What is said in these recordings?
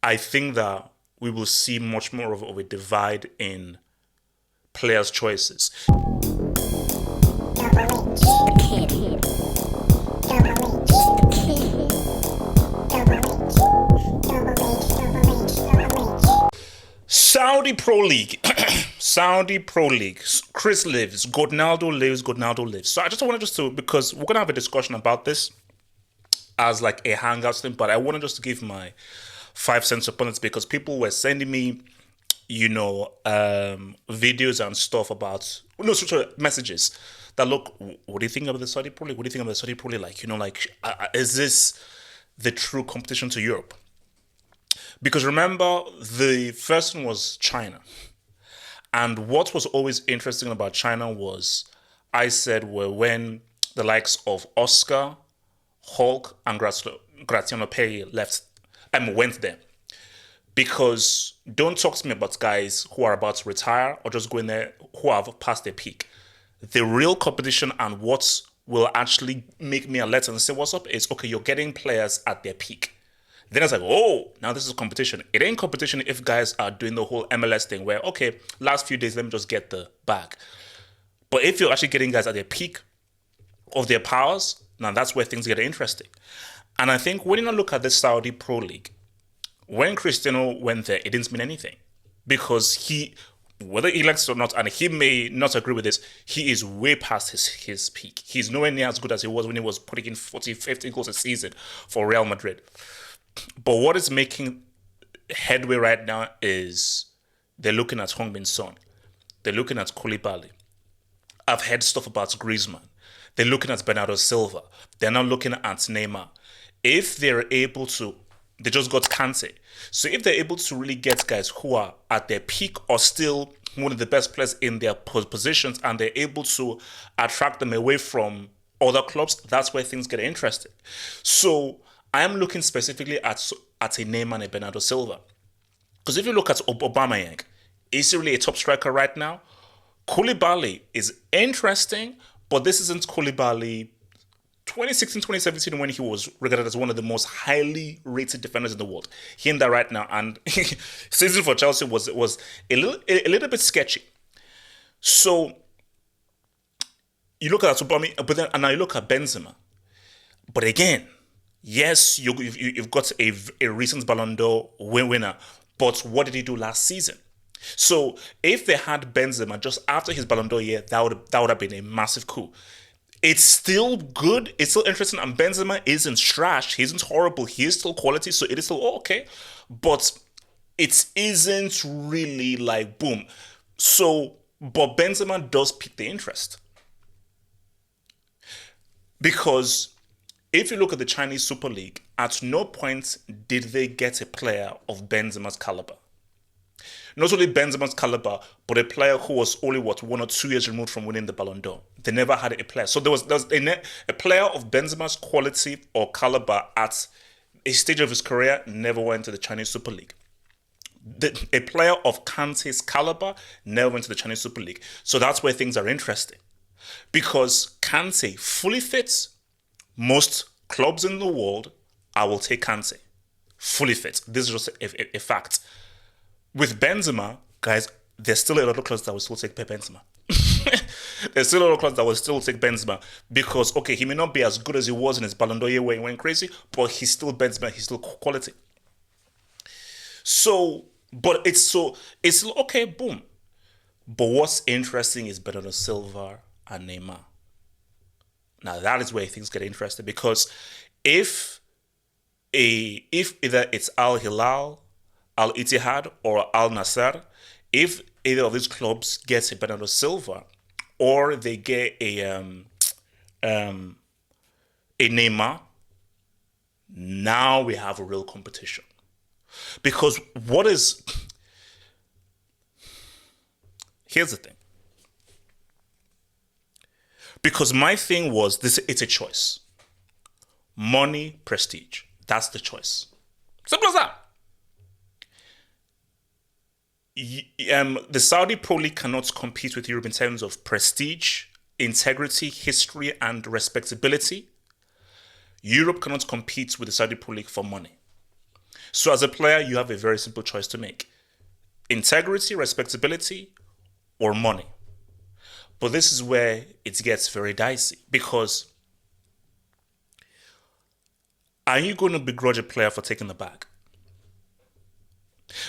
I think that we will see much more of a divide in players' choices. Saudi Pro League. Saudi Pro League. Chris lives. Godnaldo lives. Godnaldo lives. So I just wanted just to, because we're going to have a discussion about this as like a hangout thing, but I wanted just to give my 5 cents upon it because people were sending me, videos and stuff about, no, sorry, messages that look, what do you think of the Saudi Pro League? What do you think of the Saudi Pro League? Like, is this the true competition to Europe? Because remember, the first one was China. And what was always interesting about China was, I said, were when the likes of Oscar, Hulk, and Graziano Pei left, went there. Because don't talk to me about guys who are about to retire or just going there who have passed their peak. The real competition and what will actually make me alert and say what's up is, okay, you're getting players at their peak. Then it's like, oh, now this is competition. It ain't competition if guys are doing the whole MLS thing where, okay, last few days, let me just get the bag. But if you're actually getting guys at their peak of their powers, now that's where things get interesting. And I think when you look at the Saudi Pro League, when Cristiano went there, it didn't mean anything. Because whether he likes it or not, and he may not agree with this, he is way past his peak. He's nowhere near as good as he was when he was putting in 40, 50 goals a season for Real Madrid. But what is making headway right now is they're looking at Heung-min Son. They're looking at Koulibaly. I've heard stuff about Griezmann. They're looking at Bernardo Silva. They're now looking at Neymar. If they're able to, they just got Kante. So if they're able to really get guys who are at their peak or still one of the best players in their positions and they're able to attract them away from other clubs, that's where things get interesting. So I am looking specifically at a Neymar and a Bernardo Silva. Because if you look at Aubameyang, is he really a top striker right now? Koulibaly is interesting, but this isn't Koulibaly 2016, 2017 when he was regarded as one of the most highly rated defenders in the world. He in that right now, and season for Chelsea was a little bit sketchy. So you look at Aubameyang, but then and now you look at Benzema. But again, yes, you've got a recent Ballon d'Or winner, but what did he do last season? So if they had Benzema just after his Ballon d'Or year, that would have been a massive coup. It's still good. It's still interesting. And Benzema isn't trash. He isn't horrible. He is still quality. So it is still okay. But it isn't really like boom. So, but Benzema does pique the interest. Because if you look at the Chinese Super League, at no point did they get a player of Benzema's caliber. Not only Benzema's caliber, but a player who was only 1 or 2 years removed from winning the Ballon d'Or. They never had a player. So there was a player of Benzema's quality or caliber at a stage of his career never went to the Chinese Super League. A player of Kante's caliber never went to the Chinese Super League. So that's where things are interesting. Because Kante fully fits most clubs in the world. I will take Kante. Fully fit. This is just a fact. With Benzema, guys, there's still a lot of clubs that will still take Benzema. There's still a lot of clubs that will still take Benzema because, okay, he may not be as good as he was in his Ballon d'Or year where he went crazy, but he's still Benzema, he's still quality. So, but it's okay, boom. But what's interesting is Bernardo Silva and Neymar. Now that is where things get interesting because if either it's Al Hilal, Al Ittihad, or Al Nassr, if either of these clubs gets a Bernardo Silva or they get a Neymar, now we have a real competition. Because here's the thing. Because my thing was this: it's a choice. Money, prestige. That's the choice. Simple as that. The Saudi Pro League cannot compete with Europe in terms of prestige, integrity, history, and respectability. Europe cannot compete with the Saudi Pro League for money. So as a player, you have a very simple choice to make: integrity, respectability, or money. But this is where it gets very dicey because are you going to begrudge a player for taking the bag?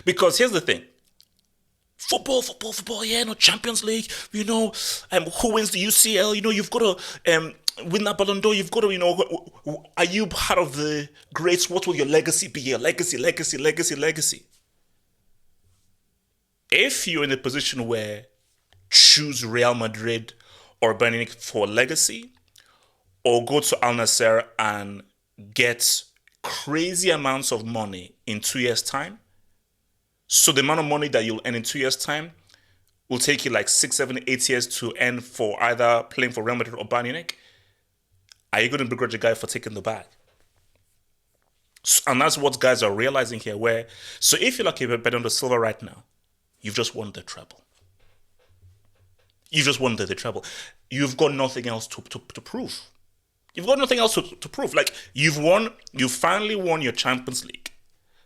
Because here's the thing: football, yeah, no Champions League, who wins the UCL, you've got to win that Ballon d'Or, you've got to, are you part of the greats? What will your legacy be? Your legacy. If you're in a position where choose Real Madrid or Bayern Munich for legacy, or go to Al Nassr and get crazy amounts of money in 2 years' time. So the amount of money that you'll earn in 2 years' time will take you like 6, 7, 8 years to earn for either playing for Real Madrid or Bayern Munich. Are you going to begrudge a guy for taking the bag? And that's what guys are realizing here. So if you're like Bernardo Silva right now, you've just won the treble. You've just won the treble. You've got nothing else to prove. You've got nothing else to prove. Like, you finally won your Champions League.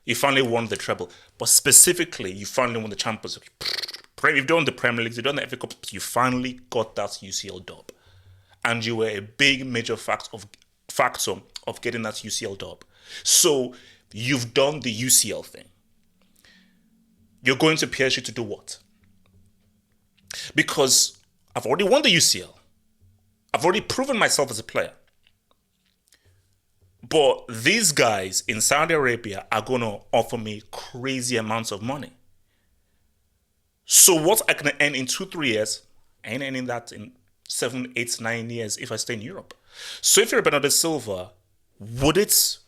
You finally won the treble. But specifically, you finally won the Champions League. You've done the Premier League, you've done the FA Cup, you finally got that UCL dub. And you were a big major factor of getting that UCL dub. So, you've done the UCL thing. You're going to PSG to do what? Because I've already won the UCL. I've already proven myself as a player. But these guys in Saudi Arabia are going to offer me crazy amounts of money. So what I can earn in 2-3 years, I ain't earning that in 7, 8, 9 years if I stay in Europe. So if you're Bernardo Silva, wouldn't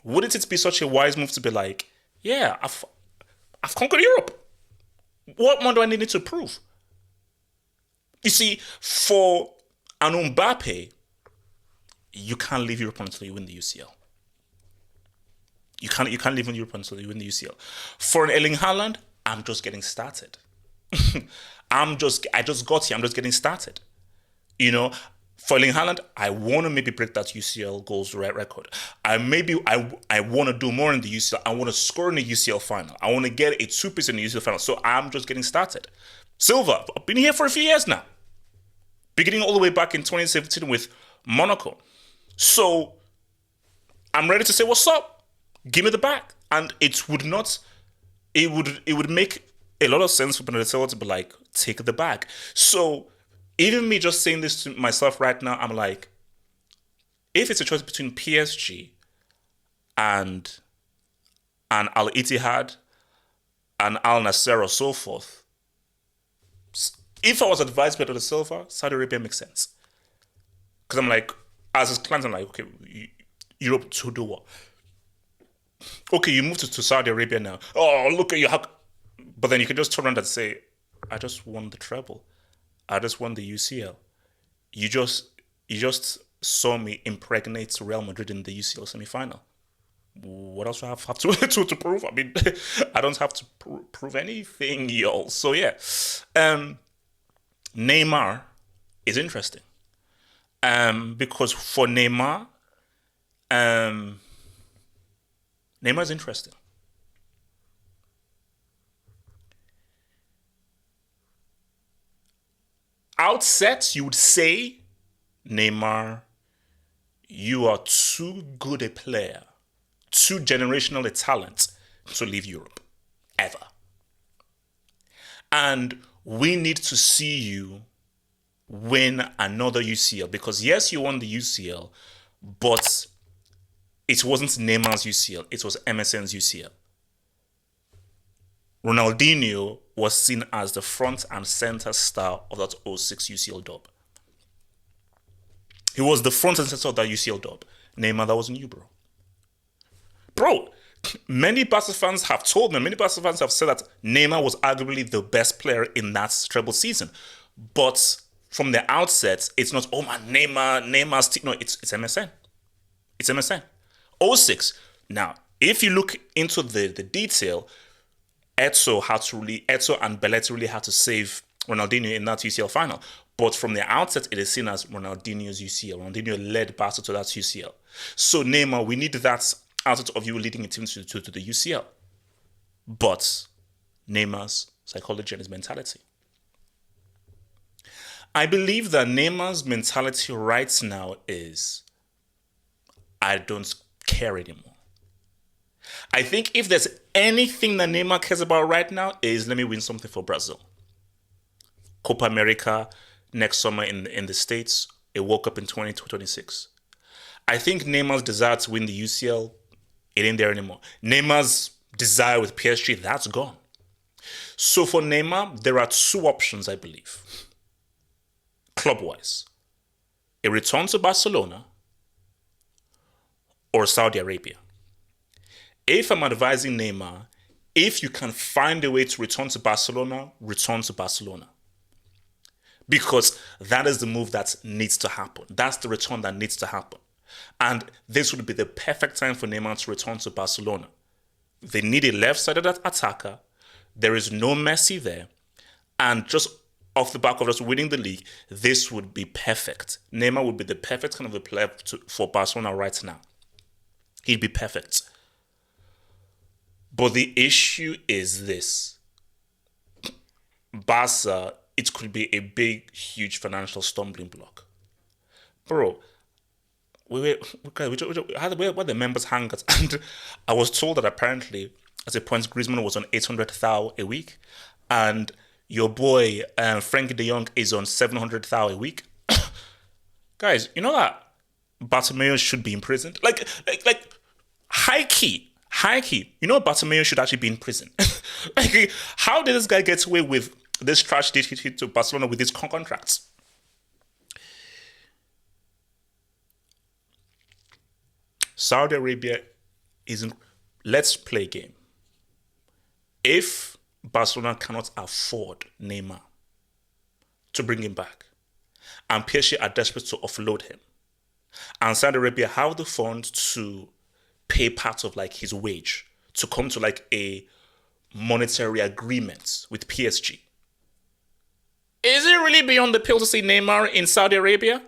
it be such a wise move to be like, yeah, I've conquered Europe. What more do I need to prove? You see, for an Mbappe, you can't leave Europe until you win the UCL. You can't leave Europe until you win the UCL. For an Erling Haaland, I'm just getting started. I just got here. I'm just getting started. For Erling Haaland, I want to maybe break that UCL goals record. I want to do more in the UCL. I want to score in the UCL final. I want to get a 2-piece in the UCL final. So I'm just getting started. Silva, I've been here for a few years now. Beginning all the way back in 2017 with Monaco. So I'm ready to say, what's up? Give me the bag. And it would make a lot of sense for Bernardo Silva to be like, take the bag. So even me just saying this to myself right now, I'm like, if it's a choice between PSG and Al Ittihad and Al Nassr or so forth, if I was advised by Bernardo Silva, Saudi Arabia makes sense. Because I'm like, as his clients, I'm like, okay, Europe to do what? Okay, you moved to Saudi Arabia now. Oh, look at you. But then you can just turn around and say, I just won the treble. I just won the UCL. You just saw me impregnate Real Madrid in the UCL semi-final. What else do I have to prove? I mean, I don't have to prove anything, y'all. So yeah, Neymar is interesting. Because for Neymar is interesting. Outset, you would say, Neymar, you are too good a player, too generational a talent to leave Europe, ever. And we need to see you win another UCL. Because yes, you won the UCL, but it wasn't Neymar's UCL, it was MSN's UCL. Ronaldinho was seen as the front and center star of that 06 UCL dub. He was the front and center of that UCL dub. Neymar, that wasn't you, bro. Bro, many Barca fans have told me, many Barca fans have said that Neymar was arguably the best player in that treble season. But from the outset, it's not, oh man, Neymar's team. No, it's MSN. It's MSN. 06. Now, if you look into the detail, Etso and Belletti really had to save Ronaldinho in that UCL final. But from the outset, it is seen as Ronaldinho's UCL. Ronaldinho led Barca to that UCL. So Neymar, we need that outside of you leading a team to the UCL. But Neymar's psychology and his mentality. I believe that Neymar's mentality right now is, I don't care anymore. I think if there's anything that Neymar cares about right now is, let me win something for Brazil. Copa America next summer in the States, a World Cup in 2026. I think Neymar's desire to win the UCL, it ain't there anymore. Neymar's desire with PSG, that's gone. So for Neymar, there are two options, I believe, club-wise. A return to Barcelona or Saudi Arabia. If I'm advising Neymar, if you can find a way to return to Barcelona, return to Barcelona. Because that is the move that needs to happen. That's the return that needs to happen. And this would be the perfect time for Neymar to return to Barcelona. They need a left-sided attacker. There is no Messi there. And just off the back of us winning the league, this would be perfect. Neymar would be the perfect kind of a player for Barcelona right now. He'd be perfect. But the issue is this. Barca, it could be a big, huge financial stumbling block. Bro, where the members hang at? And I was told that apparently, at a point, Griezmann was on 800,000 a week. And your boy, Frankie de Jong, is on 700,000 a week. Guys, you know that Bartomeu should be imprisoned? Like high key. You know Bartomeu should actually be in prison. Like, how did this guy get away with this trash deal to Barcelona with his contracts? Saudi Arabia isn't. Let's play a game. If Barcelona cannot afford Neymar to bring him back, and PSG are desperate to offload him, and Saudi Arabia have the funds to pay part of like his wage to come to like a monetary agreement with PSG. Is it really beyond the pale to see Neymar in Saudi Arabia?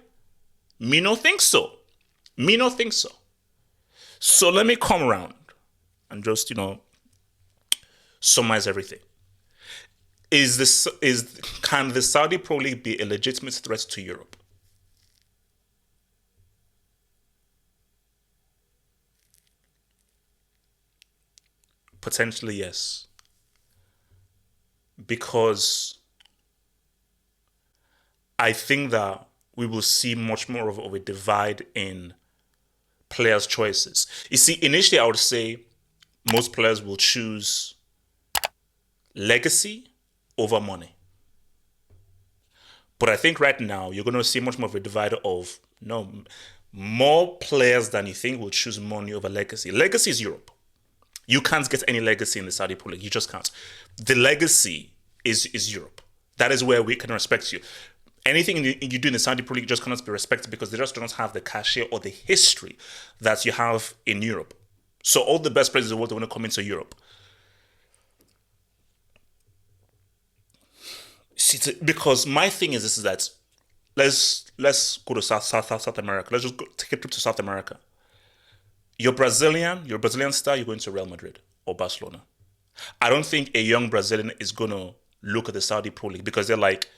Me no think so. So let me come around and just, summarize everything. Can the Saudi Pro League be a legitimate threat to Europe? Potentially, yes. Because I think that we will see much more of a divide in players' choices. You see, initially I would say most players will choose legacy over money. But I think right now you're going to see much more of a divide of, more players than you think will choose money over legacy. Legacy is Europe. You can't get any legacy in the Saudi Pro League. You just can't. The legacy is Europe. That is where we can respect you. Anything you do in the Saudi Pro League just cannot be respected because they just do not have the cachet or the history that you have in Europe. So all the best players in the world want to come into Europe. See, because my thing is this: is that let's go to South America. Let's just take a trip to South America. You're Brazilian star, you're going to Real Madrid or Barcelona. I don't think a young Brazilian is going to look at the Saudi Pro League because they're like,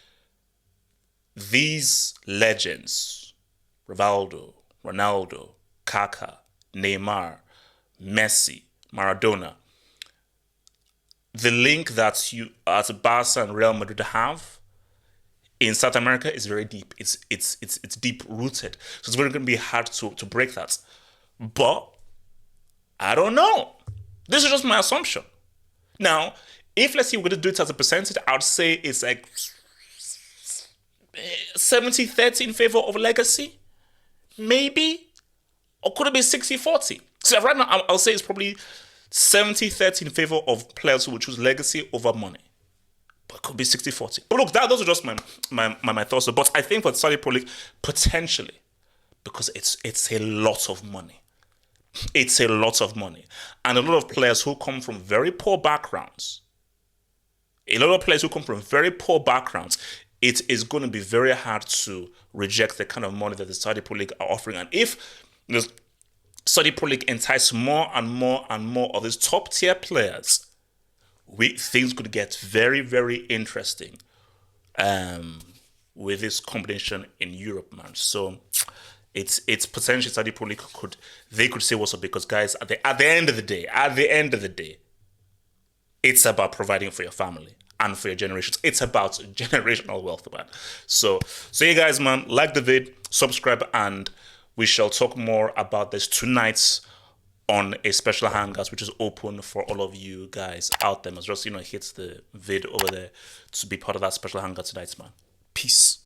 these legends, Rivaldo, Ronaldo, Kaká, Neymar, Messi, Maradona, the link that you as Barca and Real Madrid have in South America is very deep. It's deep rooted. So it's very going to be hard to break that. But I don't know. This is just my assumption. Now, if let's say we're going to do it as a percentage, I would say it's like 70-30 in favor of legacy. Maybe. Or could it be 60-40? So right now, I'll say it's probably 70-30 in favor of players who will choose legacy over money. But it could be 60-40. But look, those are just my thoughts. But I think for the Saudi Pro League, potentially, because it's a lot of money. It's a lot of money. And a lot of players who come from very poor backgrounds, it is going to be very hard to reject the kind of money that the Saudi Pro League are offering. And if Saudi Pro League entice more and more and more of these top tier players, things could get very, very interesting with this combination in Europe, man. So it's potentially Saudi Pro League could say what's up, because guys, at the end of the day, it's about providing for your family and for your generations. It's about generational wealth, man. So you guys, man, like the vid, subscribe, and we shall talk more about this tonight on a special hangout, which is open for all of you guys out there. Just hit the vid over there to be part of that special hangout tonight, man. Peace.